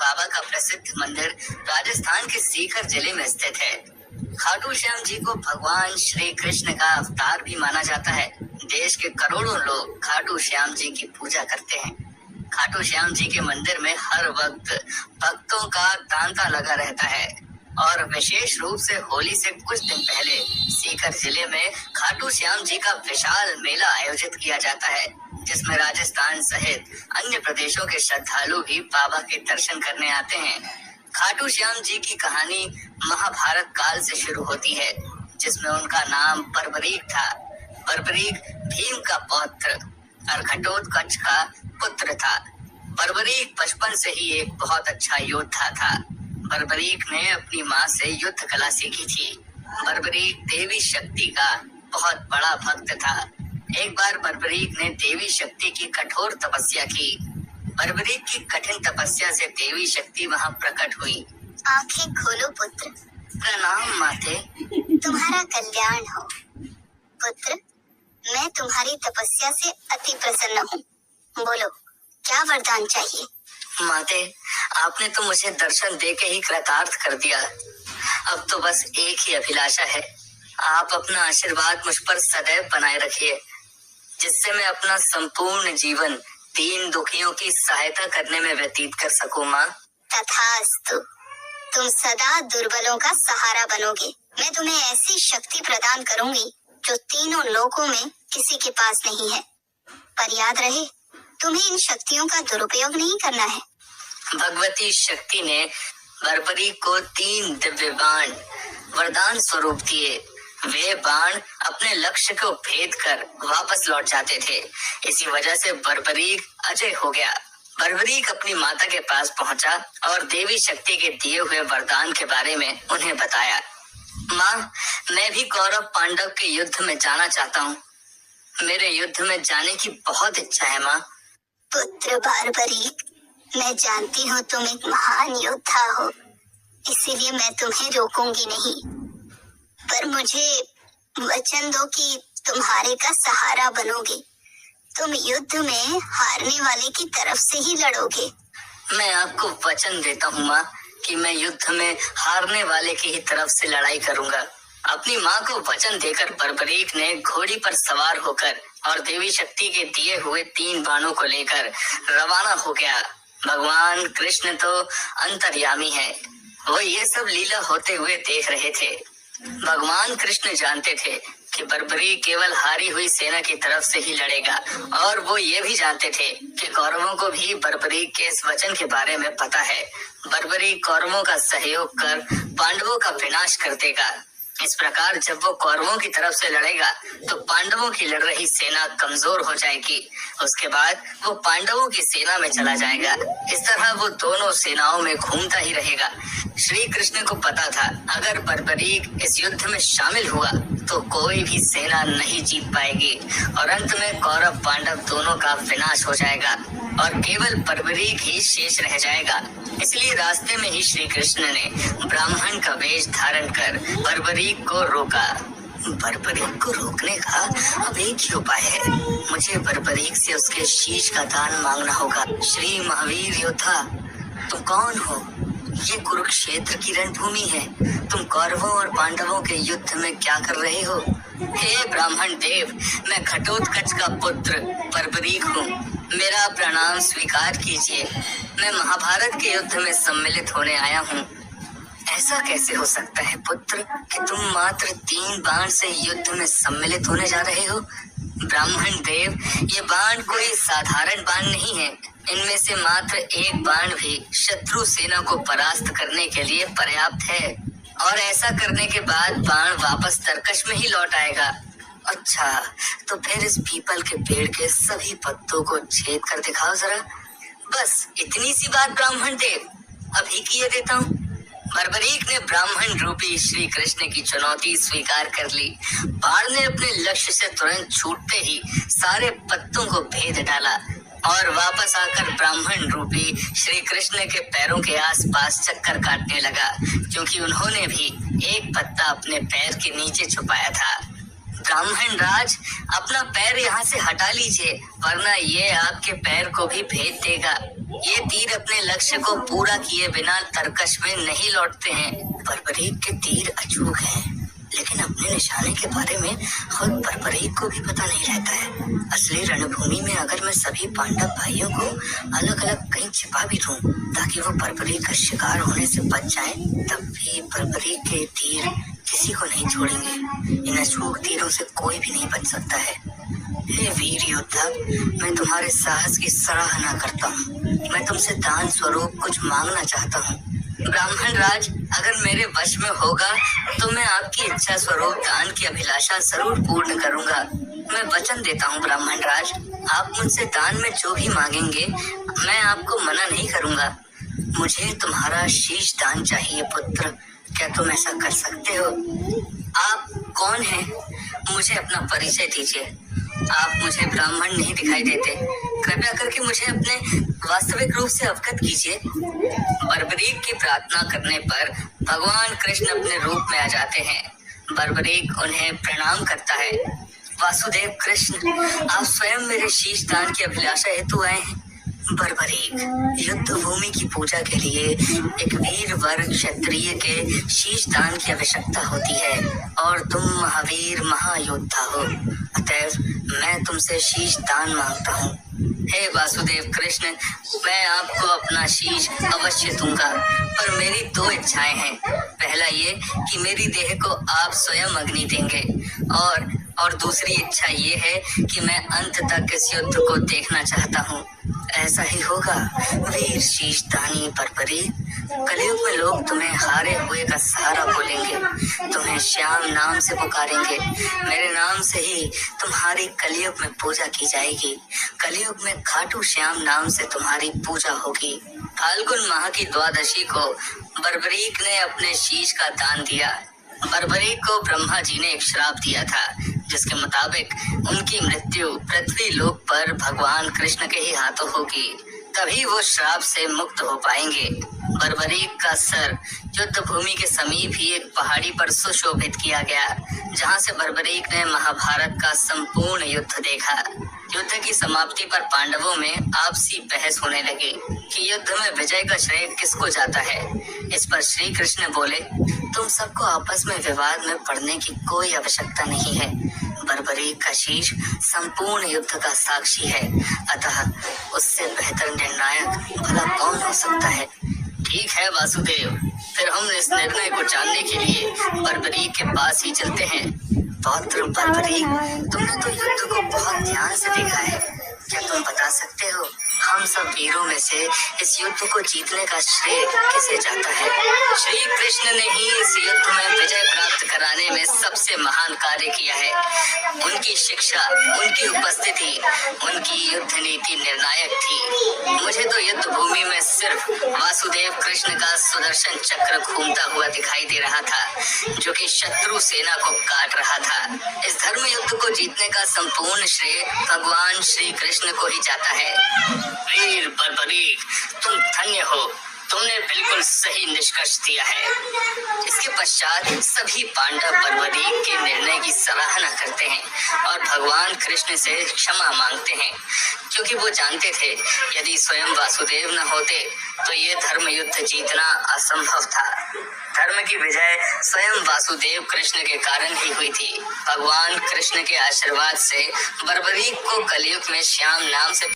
बाबा का प्रसिद्ध मंदिर राजस्थान के सीकर जिले में स्थित है। खाटू श्याम जी को भगवान श्री कृष्ण का अवतार भी माना जाता है। देश के करोड़ों लोग खाटू श्याम जी की पूजा करते हैं। खाटू श्याम जी के मंदिर में हर वक्त भक्तों का तांता लगा रहता है और विशेष रूप से होली से कुछ दिन पहले सीकर जिले में खाटू श्याम जी का विशाल मेला आयोजित किया जाता है, जिसमें राजस्थान सहित अन्य प्रदेशों के श्रद्धालु भी बाबा के दर्शन करने आते हैं। खाटू श्याम जी की कहानी महाभारत काल से शुरू होती है, जिसमें उनका नाम बर्बरीक था। बर्बरीक भीम का पौत्र और घटोत्कच का पुत्र था। बर्बरीक बचपन से ही एक बहुत अच्छा योद्धा था। बर्बरीक ने अपनी माँ से युद्ध कला सीखी थी। बर्बरीक देवी शक्ति का बहुत बड़ा भक्त था। एक बार बर्बरीक ने देवी शक्ति की कठोर तपस्या की। बर्बरीक की कठिन तपस्या से देवी शक्ति वहाँ प्रकट हुई। आंखें खोलो पुत्र। प्रणाम माते। तुम्हारा कल्याण हो पुत्र। मैं तुम्हारी तपस्या से अति प्रसन्न हूँ। बोलो क्या वरदान चाहिए? माते, आपने तो मुझे दर्शन दे के ही कृतार्थ कर दिया। अब तो बस एक ही अभिलाषा है, आप अपना आशीर्वाद मुझ पर सदैव बनाए रखिए, जिससे मैं अपना संपूर्ण जीवन दीन दुखियों की सहायता करने में व्यतीत कर सकूं। माँ, तथास्तु। तुम सदा दुर्बलों का सहारा बनोगे। मैं तुम्हें ऐसी शक्ति प्रदान करूंगी जो तीनों लोकों में किसी के पास नहीं है। पर याद रहे, तुम्हें इन शक्तियों का दुरुपयोग नहीं करना है। भगवती शक्ति ने बर्बरीक को 3 दिव्य बाण वरदान स्वरूप दिए। वे बाण अपने लक्ष्य को भेद कर वापस लौट जाते थे। इसी वजह से बर्बरीक अजय हो गया। बर्बरीक अपनी माता के पास पहुंचा और देवी शक्ति के दिए हुए वरदान के बारे में उन्हें बताया। माँ, मैं भी कौरव पांडव के युद्ध में जाना चाहता हूँ। मेरे युद्ध में जाने की बहुत इच्छा है। माँ, पुत्र बर्बरीक, मैं जानती हूँ तुम एक महान योद्धा हो, इसीलिए मैं तुम्हें रोकूंगी नहीं। पर मुझे वचन दो कि तुम्हारे का सहारा बनोगे। तुम युद्ध में हारने वाले की तरफ से ही लड़ोगे। मैं आपको वचन देता हूँ माँ कि मैं युद्ध में हारने वाले की ही तरफ से लड़ाई करूँगा। अपनी माँ को वचन देकर बर्बरीक ने घोड़ी पर सवार होकर और देवी शक्ति के दिए हुए 3 बाणों को लेकर रवाना हो गया। भगवान कृष्ण तो अंतर्यामी है, वो ये सब लीला होते हुए देख रहे थे। भगवान कृष्ण जानते थे कि बर्बरीक केवल हारी हुई सेना की तरफ से ही लड़ेगा, और वो ये भी जानते थे कि कौरवों को भी बर्बरीक के इस वचन के बारे में पता है। बर्बरीक कौरवों का सहयोग कर पांडवों का विनाश कर देगा। इस प्रकार जब वो कौरवों की तरफ से लड़ेगा तो पांडवों की लड़ रही सेना कमजोर हो जाएगी। उसके बाद वो पांडवों की सेना में चला जाएगा। इस तरह वो दोनों सेनाओं में घूमता ही रहेगा। श्री कृष्ण को पता था अगर बर्बरीक इस युद्ध में शामिल हुआ तो कोई भी सेना नहीं जीत पाएगी और अंत में कौरव पांडव दोनों का विनाश हो जाएगा और केवल बर्बरीक ही शेष रह जाएगा। इसलिए रास्ते में ही श्री कृष्ण ने ब्राह्मण का वेश धारण कर बर्बरीक को रोका। बर्बरीक को रोकने का अब एक ही उपाय है, मुझे बर्बरीक से उसके शीश का दान मांगना होगा। श्री महावीर योद्धा, तुम कौन हो? ये कुरुक्षेत्र की रणभूमि है। तुम कौरवों और पांडवों के युद्ध में क्या कर रहे हो? हे ब्राह्मण देव, मैं घटोत्कच का पुत्र बर्बरीक हूँ। मेरा प्रणाम स्वीकार कीजिए। मैं महाभारत के युद्ध में सम्मिलित होने आया हूँ। ऐसा कैसे हो सकता है पुत्र कि तुम मात्र 3 बाण से युद्ध में सम्मिलित होने जा रहे हो? ब्राह्मण देव, ये बाण कोई साधारण बाण नहीं है। इनमें से मात्र एक बाण भी शत्रु सेना को परास्त करने के लिए पर्याप्त है, और ऐसा करने के बाद बाण वापस तरकश में ही लौट आएगा। अच्छा, तो फिर इस पीपल के पेड़ के सभी पत्तों को छेद कर दिखाओ जरा। बस इतनी सी बात ब्राह्मण देव, अभी किए देता हूँ। बर्बरीक ने ब्राह्मण रूपी श्री कृष्ण की चुनौती स्वीकार कर ली। बाण ने अपने लक्ष्य से तुरंत छूटते ही सारे पत्तों को भेद डाला और वापस आकर ब्राह्मण रूपी श्री कृष्ण के पैरों के आसपास चक्कर काटने लगा, क्योंकि उन्होंने भी एक पत्ता अपने पैर के नीचे छुपाया था। ब्राह्मण राज, अपना पैर यहाँ से हटा लीजिए, वरना ये आपके पैर को भी भेद देगा। ये तीर अपने लक्ष्य को पूरा किए बिना तरकश में नहीं लौटते हैं। बर्बरीक के तीर अचूक हैं, लेकिन अपने निशाने के बारे में खुद बर्बरीक को भी पता नहीं रहता है। असली रणभूमि में अगर मैं सभी पांडव भाइयों को अलग अलग कहीं छिपा भी दूं, ताकि वो बर्बरीक का शिकार होने से बच जाए, तब भी बर्बरीक के तीर किसी को नहीं छोड़ेंगे। इन अचूक तीरों से कोई भी नहीं बच सकता है। हे वीर योद्धा, मैं तुम्हारे साहस की सराहना करता हूँ। मैं तुमसे दान स्वरूप कुछ मांगना चाहता हूँ। ब्राह्मण राज, अगर मेरे वश में होगा तो मैं आपकी इच्छा स्वरूप दान की अभिलाषा जरूर पूर्ण करूंगा। मैं वचन देता हूँ ब्राह्मण राज, आप मुझसे दान में जो भी मांगेंगे मैं आपको मना नहीं करूंगा। मुझे तुम्हारा शीश दान चाहिए पुत्र, क्या तुम ऐसा कर सकते हो? आप कौन हैं? मुझे अपना परिचय दीजिए। आप मुझे ब्राह्मण नहीं दिखाई देते, कृपया करके मुझे अपने वास्तविक रूप से अवगत कीजिए। बर्बरीक की प्रार्थना करने पर भगवान कृष्ण अपने रूप में आ जाते हैं। बर्बरीक उन्हें प्रणाम करता है। वासुदेव कृष्ण, आप स्वयं मेरे शीश दान की अभिलाषा हेतु आए हैं। बर्बरीक, युद्ध भूमि की पूजा के लिए एक वीर वर क्षत्रिय के शीश दान की आवश्यकता होती है, और तुम महावीर महायोद्धा हो, अतएव मैं तुमसे शीश दान मांगता हूँ। हे वासुदेव कृष्ण, मैं आपको अपना शीश अवश्य दूंगा, पर मेरी दो इच्छाएं हैं। पहला ये कि मेरी देह को आप स्वयं अग्नि देंगे, और दूसरी इच्छा ये है कि मैं अंत तक इस युद्ध को देखना चाहता हूँ। ऐसा ही होगा वीर शीश दानी बर्बरीक। कलयुग में लोग तुम्हें हारे हुए का सहारा बोलेंगे, तुम्हें श्याम नाम से पुकारेंगे। मेरे नाम से ही तुम्हारी कलयुग में पूजा की जाएगी। कलयुग में खाटू श्याम नाम से तुम्हारी पूजा होगी। फाल्गुन माह की द्वादशी को बर्बरीक ने अपने शीश का दान दिया। बर्बरीक को ब्रह्मा जी ने एक श्राप दिया था, जिसके मुताबिक उनकी मृत्यु पृथ्वी लोक पर भगवान कृष्ण के ही हाथों होगी, तभी वो श्राप से मुक्त हो पाएंगे। बर्बरीक का सर युद्ध भूमि के समीप ही एक पहाड़ी पर सुशोभित किया गया, जहां से बर्बरीक ने महाभारत का संपूर्ण युद्ध देखा। युद्ध की समाप्ति पर पांडवों में आपसी बहस होने लगी कि युद्ध में विजय का श्रेय किसको जाता है। इस पर श्री कृष्ण बोले, तुम सबको आपस में विवाद में पड़ने की कोई आवश्यकता नहीं है। बर्बरीक का शीश संपूर्ण युद्ध का साक्षी है, अतः उससे बेहतर निर्णायक भला कौन हो सकता है। ठीक है वासुदेव, फिर हम इस निर्णय को जानने के लिए बर्बरीक के पास ही चलते हैं। पौत्र बर्बरीक, तुमने तो युद्ध को बहुत ध्यान से देखा है, क्या तुम बता सकते हो हम सब वीरों में से इस युद्ध को जीतने का श्रेय किसे जाता है? श्री कृष्ण ने ही इस युद्ध में विजय प्राप्त कराने में सबसे महान कार्य किया है। उनकी शिक्षा, उनकी उपस्थिति, उनकी युद्ध नीति निर्णायक थी। मुझे तो युद्ध भूमि में सिर्फ वासुदेव कृष्ण का सुदर्शन चक्र घूमता हुआ दिखाई दे रहा था, जो कि शत्रु सेना को काट रहा था। इस धर्म युद्ध को जीतने का संपूर्ण श्रेय भगवान श्री कृष्ण को ही जाता है। वीर बर्बरीक, तुम धन्य हो, तुमने बिल्कुल सही निष्कर्ष दिया है। इसके पश्चात सभी पांडव बर्बरीक के निर्णय की सराहना करते हैं और भगवान कृष्ण से क्षमा मांगते हैं, क्योंकि वो जानते थे यदि स्वयं वासुदेव न होते तो ये धर्म युद्ध जीतना असंभव था। धर्म की विजय स्वयं वासुदेव कृष्ण के कारण ही हुई थी। भगवान कृष्ण के आशीर्वाद से बर्बरीक को कलयुग में श्याम नाम से